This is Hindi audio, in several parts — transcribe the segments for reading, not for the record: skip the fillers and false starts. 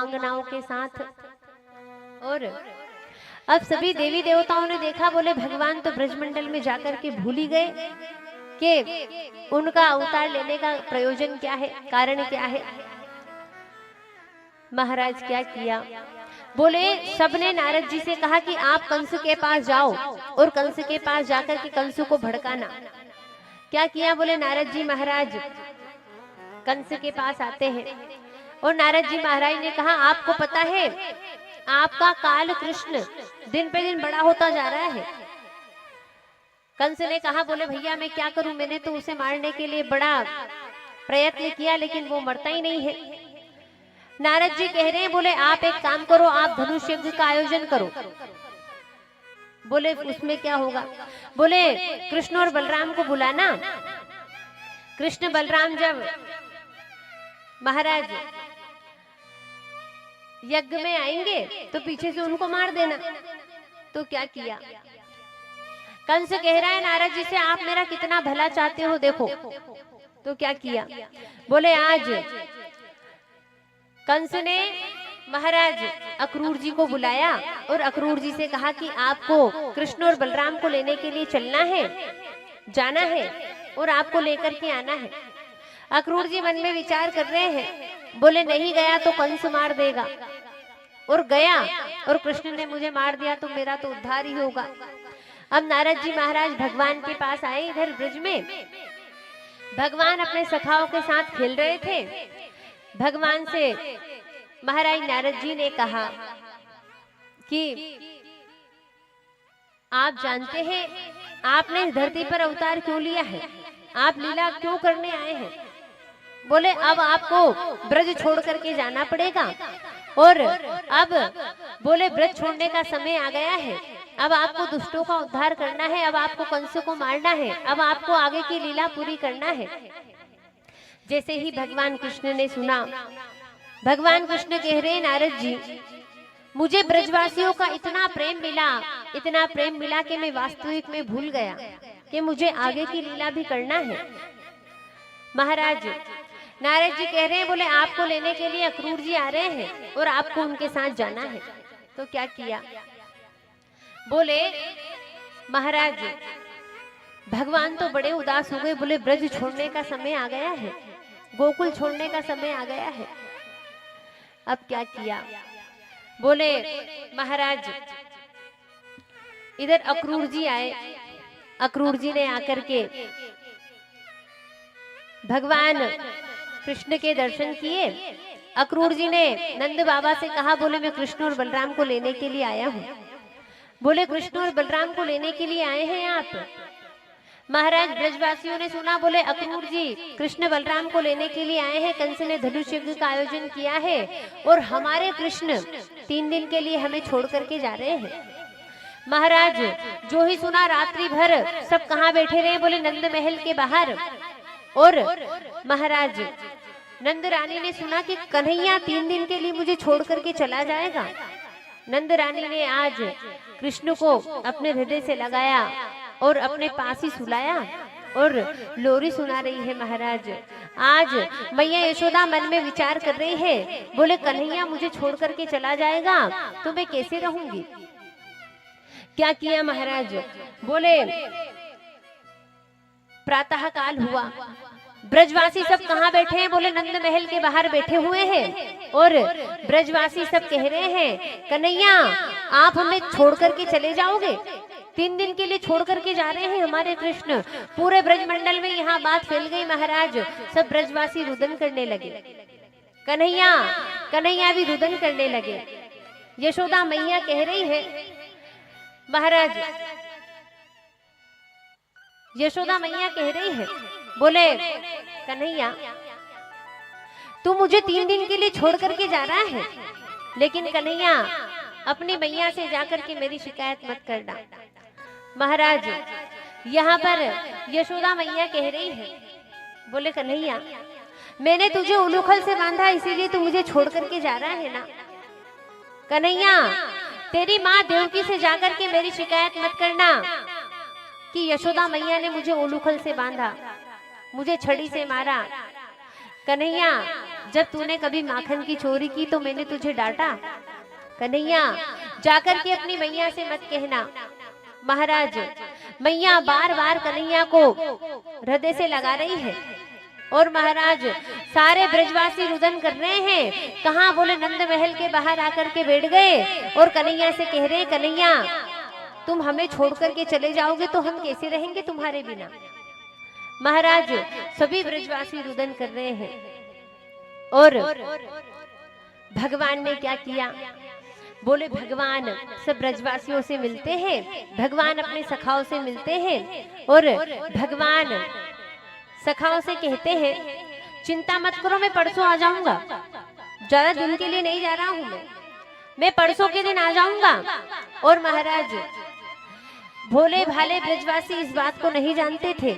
शुभांगनाओं के साथ। और अब सभी देवी देवताओं ने देखा, बोले भगवान तो ब्रजमंडल में जाकर के भूल ही गए कि उनका अवतार लेने का प्रयोजन क्या है, कारण क्या है। महाराज क्या किया, बोले सबने नारद जी से कहा कि आप कंस के पास जाओ और कंस के पास जाकर के कंस को भड़काना। क्या किया, बोले नारद जी महाराज कंस के पास आते हैं और नारद जी महाराज ने कहा आपको पता है आपका काल कृष्ण दिन पे दिन बड़ा होता जा रहा है। कंस ने कहा, बोले भैया मैं क्या करूं, मैंने तो उसे मारने के लिए बड़ा प्रयत्न किया लेकिन वो मरता ही नहीं है। नारद जी कह रहे हैं, बोले आप एक काम करो, आप धनुष यज्ञ का आयोजन करो। बोले उसमें क्या होगा, बोले कृष्ण और बलराम को बुलाना। कृष्ण बलराम जब महाराज यज्ञ में आएंगे तो पीछे से उनको मार देना। तो क्या किया, कंस कह रहा है नारद जी से आप मेरा कितना भला चाहते हो देखो। तो क्या किया, बोले आज कंस ने महाराज अक्रूर जी को बुलाया और अक्रूर जी से कहा कि आपको कृष्ण और बलराम को लेने के लिए चलना है, जाना है और आपको लेकर के आना है। अक्रूर जी मन में विचार कर रहे हैं, बोले नहीं गया तो कंस मार देगा, और गया और कृष्ण ने मुझे मार दिया तो मेरा तो उद्धार ही होगा। अब नारद जी महाराज भगवान के पास आए। इधर ब्रज में भगवान अपने सखाओं के साथ खेल रहे थे। भगवान से महाराज नारद जी ने कहा कि आप जानते हैं आपने इस धरती पर अवतार क्यों लिया है, आप लीला क्यों करने आए हैं। बोले अब आपको ब्रज छोड़ करके जाना पड़ेगा और अब बोले ब्रज छोड़ने का समय आ गया है, अब आपको दुष्टों का उद्धार करना है, अब आपको कंस को मारना है, अब आपको आगे की लीला पूरी करना है। जैसे ही भगवान कृष्ण ने सुना, भगवान कृष्ण कह रहे नारद जी मुझे ब्रजवासियों का इतना प्रेम मिला कि मैं वास्तविक में भूल गया कि मुझे आगे की लीला भी करना है। महाराज नारद जी कह रहे हैं, बोले आपको लेने के लिए अक्रूर जी आ रहे हैं और आपको उनके साथ जाना है। तो क्या किया, बोले महाराज भगवान तो बड़े उदास हो गए, बोले ब्रज छोड़ने का समय आ गया है, गोकुल छोड़ने का समय आ गया है। अब क्या किया, बोले महाराज इधर अक्रूर जी आए। अक्रूर जी ने आकर के भगवान कृष्ण के दर्शन किए। अक्रूर जी ने नंद बाबा से कहा, बोले मैं कृष्ण और बलराम को लेने के लिए आया हूँ। बोले कृष्ण और बलराम को लेने के लिए आए हैं आप। महाराज ब्रजवासियों ने सुना, बोले अक्रूर जी कृष्ण बलराम को लेने के लिए आए हैं, कंस ने धनुष यज्ञ का आयोजन किया है और हमारे कृष्ण 3 दिन के लिए हमें छोड़ करके जा रहे हैं। महाराज जो ही सुना रात्रि भर सब कहाँ बैठे रहे, बोले नंद महल के बाहर। और महाराज नंद रानी ने सुना कि कन्हैया 3 दिन के लिए मुझे छोड़ करके चला जाएगा। नंद रानी ने आज कृष्ण को अपने हृदय से लगाया और अपने पास ही सुलाया और लोरी सुना रही है। महाराज आज मैया यशोदा मन में विचार कर रही है, बोले कन्हैया मुझे छोड़ करके चला जाएगा तो मैं कैसे रहूंगी। क्या किया महाराज, बोले प्रातः काल हुआ, ब्रजवासी सब कहाँ बैठे हैं, बोले नंद महल के बाहर बैठे हुए हैं और ब्रजवासी सब कह रहे हैं कन्हैया आप हमें छोड़ करके चले जाओगे, 3 दिन के लिए छोड़ करके जा रहे हैं हमारे कृष्ण। पूरे ब्रजमंडल में यहाँ बात फैल गई। महाराज सब ब्रजवासी रुदन करने लगे, कन्हैया भी रुदन करने लगे। यशोदा मैया कह रही है, महाराज यशोदा मैया कह रही है, बोले कन्हैया तू मुझे 3 दिन के लिए छोड़ करके जा रहा है, लेकिन कन्हैया अपनी मैया से जाकर के मेरी शिकायत मत करना। महाराज यहाँ पर यशोदा मैया कह रही है, बोले कन्हैया मैंने तुझे उलूखल से बांधा इसीलिए तू मुझे छोड़ करके जा रहा है ना। कन्हैया तेरी माँ देवकी से जाकर के मेरी शिकायत मत करना कि यशोदा मैया ने मुझे उलूखल से बांधा, मुझे छड़ी से मारा। कन्हैया जब तूने कभी माखन की चोरी की तो मैंने तुझे डांटा। कन्हैया जाकर के अपनी मैया से मत कहना। महाराज मैया बार बार कन्हैया को हृदय से लगा रही है और महाराज सारे ब्रजवासी रुदन कर रहे हैं। कहाँ बोले नंद महल के बाहर आकर के बैठ गए और कन्हैया से कह रहे, कन्हैया तुम हमें छोड़ करके चले जाओगे तो हम कैसे रहेंगे तुम्हारे बिना। महाराज सभी ब्रजवासी रुदन कर रहे हैं और भगवान ने क्या किया, बोले भगवान सब ब्रजवासियों से मिलते हैं, भगवान अपने सखाओं से मिलते हैं और भगवान सखाओं से कहते हैं चिंता मत करो, मैं परसों आ जाऊंगा, ज्यादा दिन के लिए नहीं जा रहा हूं, मैं परसों के दिन आ जाऊंगा। और महाराज भोले भाले ब्रजवासी इस बात को नहीं जानते थे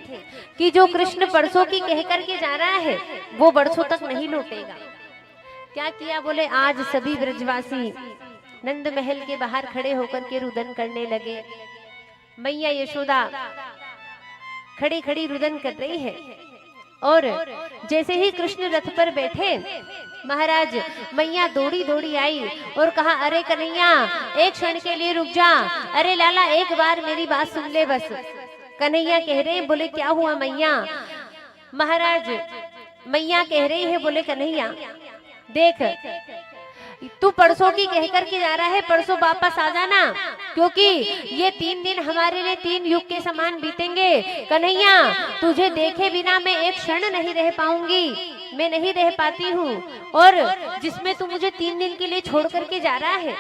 कि जो कृष्ण परसों की कह करके जा रहा है वो बरसों तक नहीं लौटेगा। क्या किया, बोले आज सभी ब्रजवासी नंद महल के बाहर खड़े होकर के रुदन करने लगे। मैया यशोदा खड़ी खड़ी रुदन कर रही है और जैसे ही कृष्ण रथ पर बैठे महाराज मैया दौड़ी दौड़ी आई और कहा, अरे कन्हैया एक क्षण के लिए रुक जा, अरे लाला एक बार मेरी बात सुन ले बस। कन्हैया कह रहे हैं, बोले क्या हुआ मैया। महाराज मैया कह रही है, बोले कन्हैया देख तू परसों की कह करके जा रहा है, परसों वापस आ जाना, क्योंकि ये 3 दिन हमारे लिए 3 युग के समान बीतेंगे। कन्हैया तुझे देखे बिना मैं एक क्षण नहीं रह पाऊंगी, मैं नहीं रह पाती हूँ, और जिसमें तू मुझे 3 दिन के लिए छोड़ करके जा रहा है,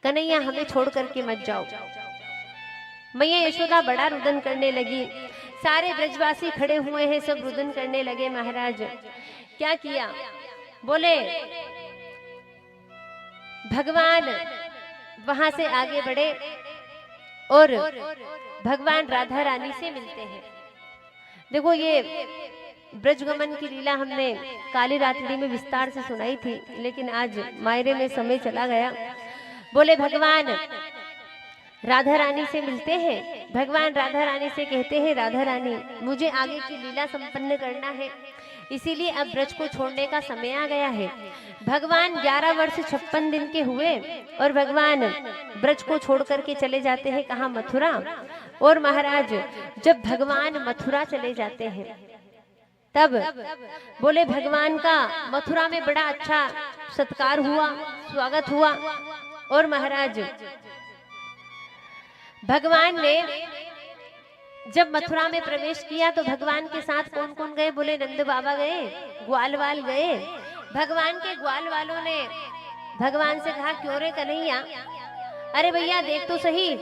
कन्हैया हमें छोड़ करके मत जाओ। मैया यशोदा बड़ा रुदन करने लगी, सारे ब्रजवासी खड़े हुए हैं, सब रुदन करने लगे। महाराज क्या किया, बोले भगवान वहां से आगे बढ़े और भगवान राधा रानी से मिलते हैं। देखो ये ब्रजगमन की लीला हमने काली रात्रि में विस्तार से सुनाई थी, लेकिन आज मायरे में समय चला गया। बोले भगवान राधा रानी से मिलते हैं, भगवान राधा रानी से कहते हैं, राधा रानी मुझे आगे की लीला संपन्न करना है, इसीलिए अब ब्रज को छोड़ने का समय आ गया है। भगवान 11 वर्ष 56 दिन के हुए और भगवान ब्रज को छोड़ करके चले जाते हैं, कहाँ, मथुरा। और महाराज जब भगवान मथुरा चले जाते हैं तब बोले भगवान का मथुरा में बड़ा अच्छा सत्कार हुआ, स्वागत हुआ। और महाराज भगवान ने जब मथुरा में प्रवेश किया तो भगवान के साथ कौन कौन गए, बोले नंद बाबा गए, ग्वालवाल गए। भगवान के ग्वाल वालों ने भगवान से कहा, क्यों रे कन्हैया, अरे भैया देख तो सही,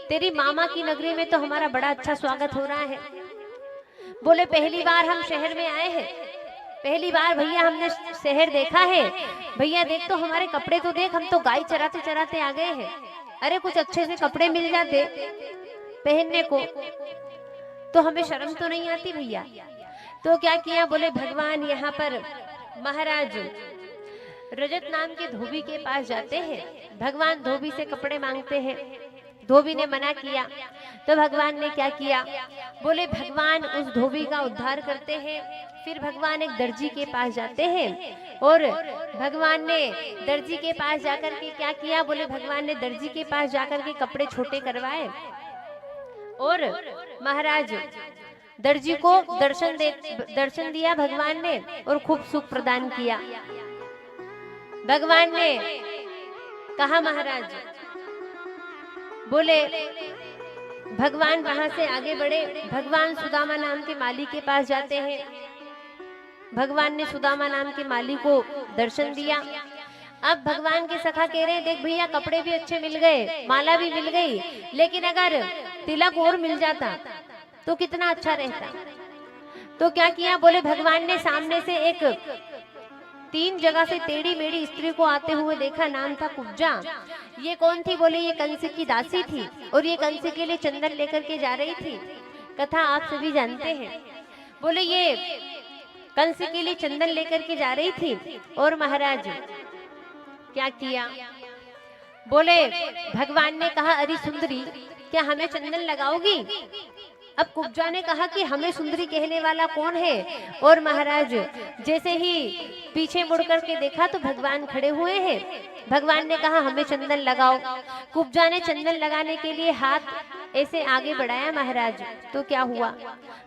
तेरी मामा की नगरी में तो हमारा बड़ा अच्छा स्वागत हो रहा है। बोले पहली बार हम शहर में आए हैं, पहली बार भैया हमने शहर देखा है, भैया देख तो हमारे कपड़े तो देख, हम तो गाय चराते चराते आ गए हैं, अरे कुछ अच्छे से कपड़े मिल जाते पहनने को तो हमें शर्म तो नहीं आती भैया। तो क्या किया, बोले भगवान यहाँ पर महाराज रजत नाम के धोबी के पास जाते हैं, भगवान धोबी से कपड़े मांगते हैं। धोबी ने मना किया तो भगवान ने क्या किया, बोले भगवान उस धोबी का उद्धार करते हैं। फिर भगवान एक दर्जी के पास जाते हैं और भगवान ने दर्जी के पास जाकर के क्या किया, बोले भगवान ने दर्जी के पास जाकर के कपड़े छोटे करवाए और महाराज दर्जी को दर्शन दिया भगवान ने और खूब सुख प्रदान किया। भगवान ने कहा, महाराज बोले भगवान वहां से आगे बढ़े, भगवान सुदामा नाम के माली के पास जाते हैं। भगवान ने सुदामा नाम के माली को दर्शन दिया। अब भगवान के सखा कह रहे हैं, देख भैया कपड़े भी अच्छे मिल गए, माला भी मिल गई, लेकिन अगर तिलक और मिल जाता तो कितना अच्छा रहता। तो क्या किया, बोले भगवान ने सामने से एक 3 जगह से टेढ़ी मेढ़ी स्त्री को आते हुए देखा, नाम था कुब्जा। ये कौन थी, बोले ये कंस की दासी थी और ये कंस के लिए चंदन लेकर के जा रही थी। कथा आप सभी जानते हैं। बोले ये कंस के लिए चंदन लेकर के जा रही थी और महाराज क्या किया, बोले भगवान ने कहा, अरे सुंदरी क्या हमें चंदन लगाओगी। अब कुब्जा ने कहा कि हमें सुंदरी कहने वाला कौन है? और महाराज जैसे ही पीछे मुड़ करके देखा तो भगवान खड़े हुए हैं। भगवान ने कहा हमें चंदन लगाओ। कुब्जा ने चंदन लगाने के लिए हाथ ऐसे आगे बढ़ाया महाराज, तो क्या हुआ?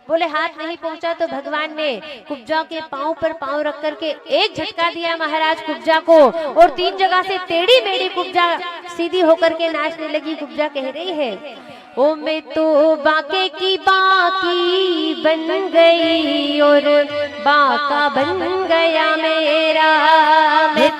बोले हाथ नहीं पहुंचा तो भगवान ने कुब्जा के पांव पर पांव रख करके एक झटका दिया महाराज कुब्जा को, और 3 जगह से टेढ़ी मेढ़ी कुब्जा सीधी होकर के नाचने लगी। कुब्जा कह रही है ओ मैं तो बाके की बाकी बन गई और बाका बन गया मेरा, मैं